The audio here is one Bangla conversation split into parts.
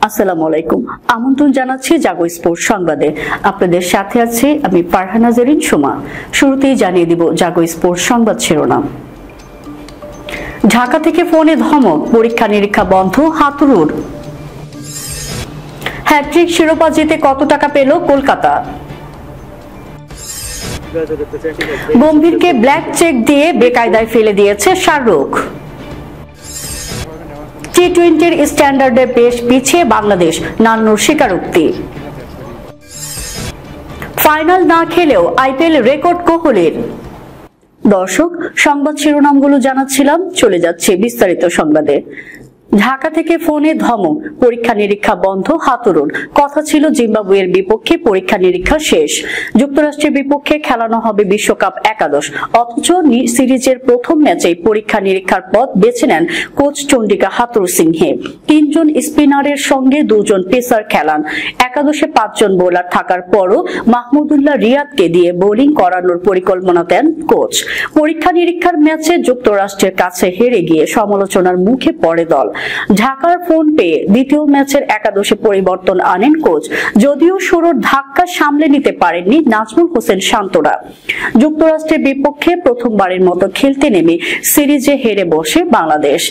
আসসালামু আলাইকুম। আমন্ত্রণ জানাচ্ছি জাগো স্পোর্টস সংবাদে। আপনাদের সাথে আছি আমি ফারহানা জেরিন সুমা। শুরুতেই জানিয়ে দিব জাগো স্পোর্টস সংবাদ শিরোনাম। ঢাকা থেকে ফোনে ধমক, পরীক্ষা নিরীক্ষা বন্ধ হাতুড়ুর। হ্যাট্রিক শিরোপা জিতে কত টাকা পেল কলকাতা। গম্ভীরকে ব্ল্যাক চেক দিয়ে বেকায়দায় ফেলে দিয়েছে শাহরুখ। টি-20-র স্ট্যান্ডার্ডে বেশ পিছিয়ে বাংলাদেশ, নান্নুর স্বীকারোক্তি। ফাইনাল না খেলেও আইপিএল রেকর্ড কোহলির। দর্শক, সংবাদ শিরোনামগুলো জানাচ্ছিলাম, চলে যাচ্ছে বিস্তারিত সংবাদে। ঢাকা থেকে ফোনে ধমক, পরীক্ষা নিরীক্ষা বন্ধ হাতুড়ুর। কথা ছিল জিম্বাবুয়ের বিপক্ষে পরীক্ষা নিরীক্ষা শেষ, যুক্তরাষ্ট্রের বিপক্ষে খেলানো হবে বিশ্বকাপ একাদশ। অথচ সিরিজের প্রথম ম্যাচেই পরীক্ষা নিরীক্ষার পথ বেছে নেন কোচ চন্ডিকা হাথুরুসিংহে। 3 জন স্পিনারের সঙ্গে 2 জন পেসার খেলান। একাদশে 5 জন বোলার থাকার পরও মাহমুদুল্লাহ রিয়াদকে দিয়ে বোলিং করানোর পরিকল্পনা দেন কোচ। পরীক্ষা নিরীক্ষার ম্যাচে যুক্তরাষ্ট্রের কাছে হেরে গিয়ে সমালোচনার মুখে পড়ে দল। ঢাকার ফোন পেয়ে দ্বিতীয় ম্যাচের একাদশে পরিবর্তন আনেন কোচ, যদিও শুরুর ধাক্কা সামলে নিতে পারেননি নাজমুল হোসেন শান্তরা। যুক্তরাষ্ট্রের বিপক্ষে প্রথমবারের মতো খেলতে নেমে সিরিজে হেরে বসে বাংলাদেশ।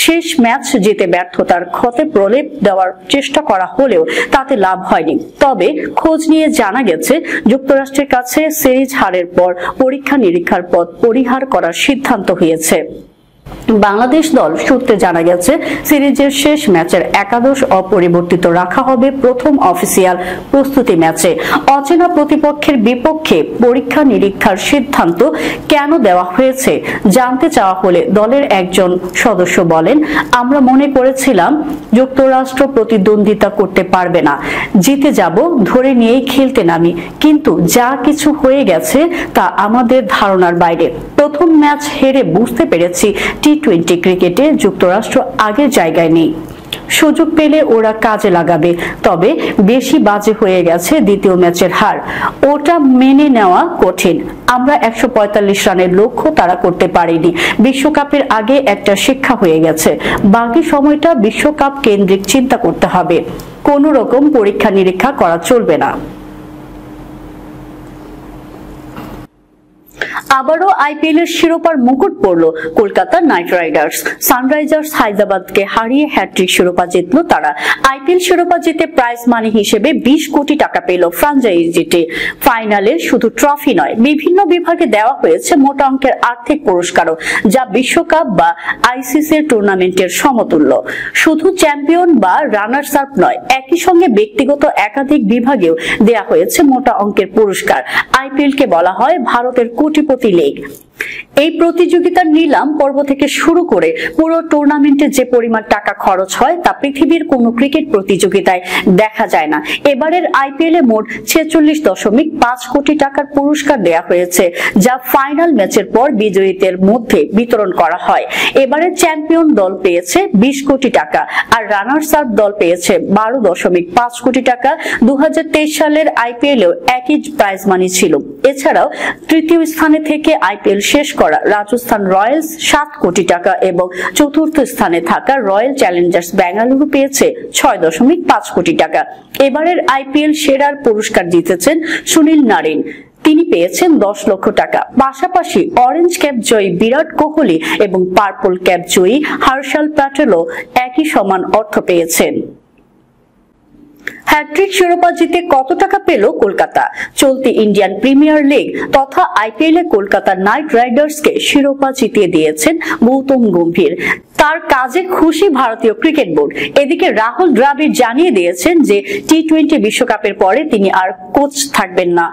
শেষ ম্যাচ জিতে ব্যর্থতার ক্ষতে প্রলেপ দেওয়ার চেষ্টা করা হলেও তাতে লাভ হয়নি। তবে খোঁজ নিয়ে জানা গেছে যুক্তরাষ্ট্রের কাছে সিরিজ হারের পর পরীক্ষা নিরীক্ষার পথ পরিহার করার সিদ্ধান্ত হয়েছে। বাংলাদেশ দল সূত্রে জানা গেছে সিরিজের শেষ ম্যাচের একাদশ অপরিবর্তিত রাখা হবে প্রথম অফিসিয়াল প্রস্তুতি ম্যাচে। অচেনা প্রতিপক্ষের বিপক্ষে পরীক্ষা নিরীক্ষার সিদ্ধান্ত কেন দেওয়া হয়েছে জানতে চাওয়া হলে দলের একজন সদস্য বলেন, আমরা মনে করেছিলাম যুক্তরাষ্ট্র প্রতিদ্বন্দ্বিতা করতে পারবে না, জিতে যাব ধরে নিয়েই খেলতে নামি, কিন্তু যা কিছু হয়ে গেছে তা আমাদের ধারণার বাইরে। প্রথম ম্যাচ হেরে বুঝতে পেরেছি টি-20 ক্রিকেটে যুক্তরাষ্ট্র আগের জায়গায় নেই। সুযোগ পেলে ওরা কাজে লাগাবে। তবে বেশি বাজে হয়ে গেছে দ্বিতীয় ম্যাচের হার, ওটা মেনে নেওয়া কঠিন। আমরা 145 রানের লক্ষ্য তারা করতে পারিনি। বিশ্বকাপের আগে একটা শিক্ষা হয়ে গেছে, বাকি সময়টা বিশ্বকাপ কেন্দ্রিক চিন্তা করতে হবে, কোনো রকম পরীক্ষা নিরীক্ষা করা চলবে না। আবারও আইপিএল এর শিরোপার মুকুট পড়ল কলকাতা নাইট রাইডার্স। সানরাইজার্স হায়দ্রাবাদকে হারিয়ে হ্যাট্রিক শিরোপা জিতল তারা। আইপিএল শিরোপা জিতে প্রাইজ মানি হিসেবে 20 কোটি টাকা পেল ফ্র্যাঞ্চাইজিটি। ফাইনালে শুধু ট্রফি নয়, বিভিন্ন বিভাগে দেওয়া হয়েছে মোটা অঙ্কের আর্থিক পুরস্কারও, যা বিশ্বকাপ বা আইসিসি টুর্নামেন্টের সমতুল্য। শুধু চ্যাম্পিয়ন বা রানার্স আপ নয়, একই সঙ্গে ব্যক্তিগত একাধিক বিভাগেও দেয়া হয়েছে মোটা অঙ্কের পুরস্কার। আইপিএল কে বলা হয় ভারতের কোটিপতি লীগ। এই প্রতিযোগিতার নিলাম পর্ব থেকে শুরু করে পুরো টুর্নামেন্টে যে পরিমাণ টাকা খরচ হয় তা পৃথিবীর কোনো ক্রিকেট প্রতিযোগিতায় দেখা যায় না। এবারের আইপিএল এ মোট 46.5 কোটি টাকার পুরস্কার দেয়া হয়েছে, যা ফাইনাল ম্যাচের পর বিজয়ীদের মধ্যে বিতরণ করা হয়। এবারে চ্যাম্পিয়ন দল পেয়েছে 20 কোটি টাকা আর রানার্স আপ দল পেয়েছে 12.5 কোটি টাকা। 2023 সালের আইপিএল এও একই প্রাইজ মানি ছিল। এছাড়াও তৃতীয় স্থানে থেকে আইপিএল শেষ করা রাজস্থান রয়্যালস 7 কোটি টাকা এবং চতুর্থ স্থানে থাকা রয়্যাল চ্যালেঞ্জার্স বেঙ্গালুরু পেয়েছে 6.5 কোটি টাকা। এবারের আইপিএল সেরার পুরস্কার জিতেছেন সুনীল নারিন, তিনি পেয়েছেন 10 লক্ষ টাকা। পাশাপাশি অরেঞ্জ ক্যাপ জয়ী বিরাট কোহলি এবং পার্পল ক্যাপ জয়ী হর্ষল প্যাটেলও একই সমান অর্থ পেয়েছেন। হ্যাট্রিক শিরোপা জিতে কত টাকা পেল কলকাতা। চলতি ইন্ডিয়ান প্রিমিয়ার লিগ তথা আইপিএল এ কলকাতা নাইট রাইডার্সকে শিরোপা জিতিয়ে দিয়েছেন গৌতম গম্ভীর। তার কাজে খুশি ভারতীয় ক্রিকেট বোর্ড। এদিকে রাহুল দ্রাবিড় জানিয়ে দিয়েছেন যে টি-20 বিশ্বকাপের পরে তিনি আর কোচ থাকবেন না।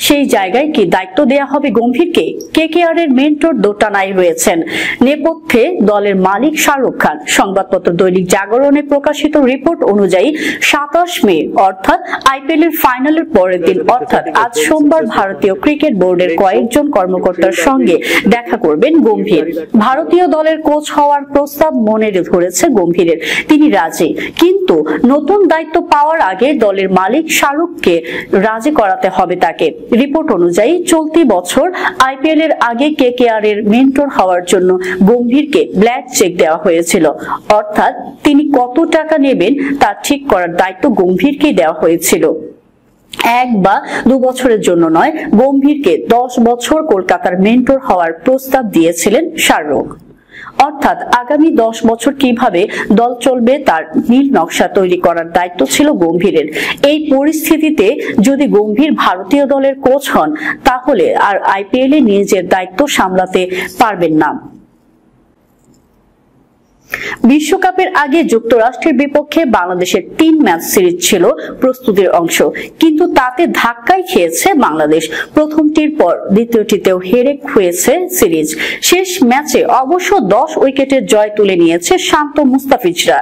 সেই জায়গায় কি দায়িত্ব দেয়া হবে গম্ভীরকে? কেকেআর এর মেন্টর দোটানায় রয়েছেন। নেপথ্যে দলের মালিক শাহরুখ খান। সংবাদপত্র দৈনিক জাগরণে প্রকাশিত রিপোর্ট অনুযায়ী 27 মে অর্থাৎ আইপিএল এর ফাইনালের পরের দিন অর্থাৎ আজ সোমবার ভারতীয় ক্রিকেট বোর্ডের কয়েকজন কর্মকর্তার সঙ্গে দেখা করবেন গম্ভীর। ভারতীয় দলের কোচ হওয়ার প্রস্তাব মনে ধরেছে গম্ভীরের, তিনি রাজি, কিন্তু নতুন দায়িত্ব পাওয়ার আগে দলের মালিক শাহরুখকে রাজি করাতে হবে তাকে। রিপোর্ট অনুযায়ী চলতি বছর আইপিএল এর আগে কেকেআর এর মেন্টর হওয়ার জন্য গম্ভীরকে ব্ল্যাক চেক দেওয়া হয়েছিল, অর্থাৎ তিনি কত টাকা নেবেন তা ঠিক করার দায়িত্ব গম্ভীরকে দেওয়া হয়েছিল। 1 বা 2 বছরের জন্য নয়, গম্ভীরকে 10 বছর কলকাতার মেন্টর হওয়ার প্রস্তাব দিয়েছিলেন শাহরুখ। অর্থাৎ আগামী 10 বছর কিভাবে দল চলবে তার নীল নকশা তৈরি করার দায়িত্ব ছিল গম্ভীরের। এই পরিস্থিতিতে যদি গম্ভীর ভারতীয় দলের কোচ হন তাহলে আর আইপিএল এ নিজের দায়িত্ব সামলাতে পারবেন না। বিশ্বকাপের আগে যুক্তরাষ্ট্রের বিপক্ষে বাংলাদেশের 3 ম্যাচ সিরিজ ছিল প্রস্তুতির অংশ, কিন্তু তাতে ধাক্কাই খেয়েছে বাংলাদেশ। প্রথমটির পর দ্বিতীয়টিতেও হেরে হয়েছে সিরিজ। শেষ ম্যাচে অবশ্য 10 উইকেটের জয় তুলে নিয়েছে শান্ত মুস্তাফিজরা।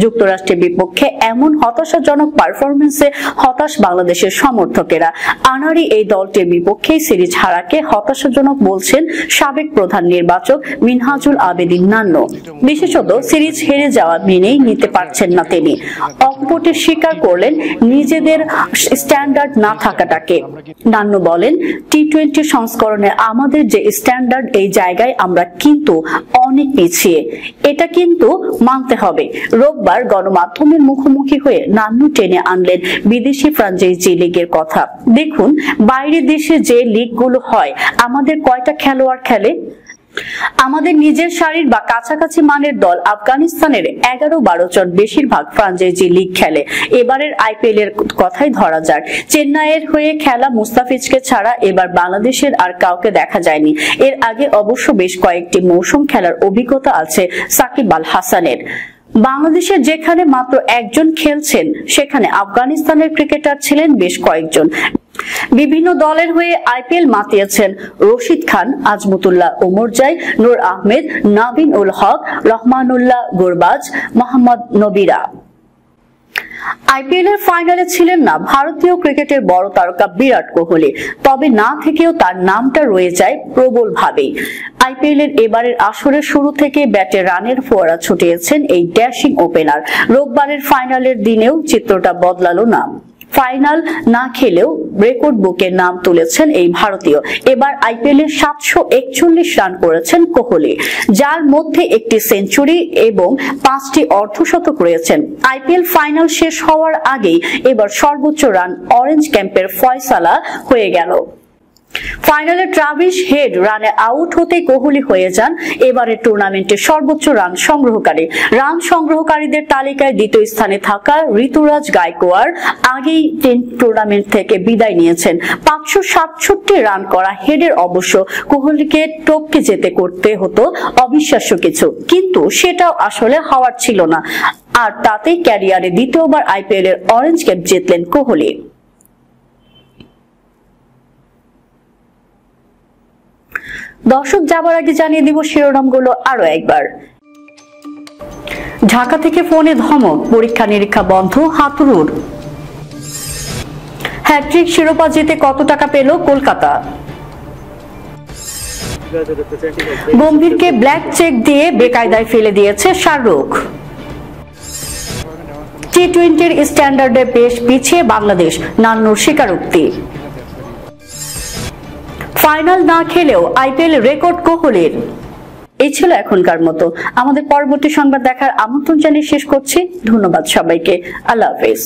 যুক্তরাষ্ট্রের বিপক্ষে এমন হতাশাজনক পারফরমেন্সে হতাশ বাংলাদেশের সমর্থকেরা। আনাড়ি এই দলটির বিপক্ষে সিরিজ হারাকে হতাশাজনক বলছেন সাবেক প্রধান নির্বাচক মিনহাজুল আবেদিন নান্নু। বিশেষত সিরিজ হেরে যাওয়া মেনেই নিতে পারছেন না তিনি। অকপটে স্বীকার করলেন নিজেদের স্ট্যান্ডার্ড না থাকাটাকে। নান্নু বলেন, টি-20 সংস্করণে আমাদের যে স্ট্যান্ডার্ড, এই জায়গায় আমরা কিন্তু অনেক পিছিয়ে, এটা কিন্তু মানতে হবে। রোববার গণমাধ্যমের মুখোমুখি হয়ে নান্নু টেনে আনলেন বিদেশি ফ্র্যাঞ্চাইজি লিগের কথা। দেখুন, বাইরের দেশে যে লিগগুলো হয় আমাদের কয়টা খেলোয়াড় খেলে? আমাদের নিজের সারির বা কাছাকাছি মানের দল আফগানিস্তানের 11-12 জন বেশিরভাগ ফ্র্যাঞ্চাইজি লিগ খেলে। এবারের আইপিএল এর কথাই ধরা যাক, চেন্নাইয়ের হয়ে খেলা মুস্তাফিজকে ছাড়া এবার বাংলাদেশের আর কাউকে দেখা যায়নি। এর আগে অবশ্য বেশ কয়েকটি মৌসুম খেলার অভিজ্ঞতা আছে সাকিব আল হাসানের। বাংলাদেশের যেখানে মাত্র একজন খেলছেন সেখানে আফগানিস্তানের ক্রিকেটার ছিলেন বেশ কয়েকজন। বিভিন্ন দলের হয়ে আইপিএল মাতিয়েছেন রশিদ খান, আজমতুল্লাহ ওমরজাই, নূর আহমেদ, নাবিন উল হক, রহমানুল্লাহ গুরবাজ, মোহাম্মদ নবীরা। আইপিএল এর ফাইনালে ছিলেন না ভারতীয় ক্রিকেটের বড় তারকা বিরাট কোহলি, তবে না থেকেও তার নামটা রয়ে যায় প্রবল ভাবেই। আইপিএল এর এবারের আসরের শুরু থেকে ব্যাটে রানের ফোয়ারা ছুটিয়েছেন এই ড্যাশিং ওপেনার। রোববারের ফাইনালের দিনেও চিত্রটা বদলালো না। ফাইনাল না খেলেও রেকর্ড বুকে নাম তুলেছেন এই ভারতীয়। এবার আইপিএল এর 741 রান করেছেন কোহলি, যার মধ্যে একটি সেঞ্চুরি এবং 5টি অর্ধশতক রয়েছেন। আইপিএল ফাইনাল শেষ হওয়ার আগেই এবার সর্বোচ্চ রান অরেঞ্জ ক্যাম্পের ফয়সালা হয়ে গেল। ফাইনালে ট্রাভিস হেড রানে আউট হতে কোহলি হয়ে যান এবারের টুর্নামেন্টের সর্বোচ্চ রান সংগ্রহকারী। রান সংগ্রহকারীদের তালিকায় দ্বিতীয় স্থানে থাকা ঋতুরাজ গায়কোয়াড় আগেই টুর্নামেন্ট থেকে বিদায় নিয়েছেন। 567 রান করা হেডের অবশ্য কোহলিকে টপকে যেতে করতে হতো অবিশ্বাস্য কিছু, কিন্তু সেটাও আসলে হওয়ার ছিল না। আর তাতেই ক্যারিয়ারে দ্বিতীয়বার আইপিএল এর অরেঞ্জ ক্যাপ জিতলেন কোহলি। দর্শক, যাবার আগে জানিয়ে দিব শিরোনামগুলো আরো একবার। ঢাকা থেকে ফোনে ধমক, পরীক্ষা নিরীক্ষা বন্ধ হাতুড়ুর। হ্যাট্রিক শিরোপা জিতে কত টাকা পেল কলকাতা। গম্ভীরকে ব্ল্যাক চেক দিয়ে বেকায়দায় ফেলে দিয়েছে শাহরুখ। টি-20 স্ট্যান্ডার্ডে বেশ পিছিয়ে বাংলাদেশ, নান্নুর স্বীকারোক্তি। ফাইনাল না খেলেও আইপিএল রেকর্ড কোহলির। এই ছিল এখনকার মতো। আমাদের পরবর্তী সংবাদ দেখার আমন্ত্রণ জানিয়ে শেষ করছি। ধন্যবাদ সবাইকে। আল্লাহ হাফেজ।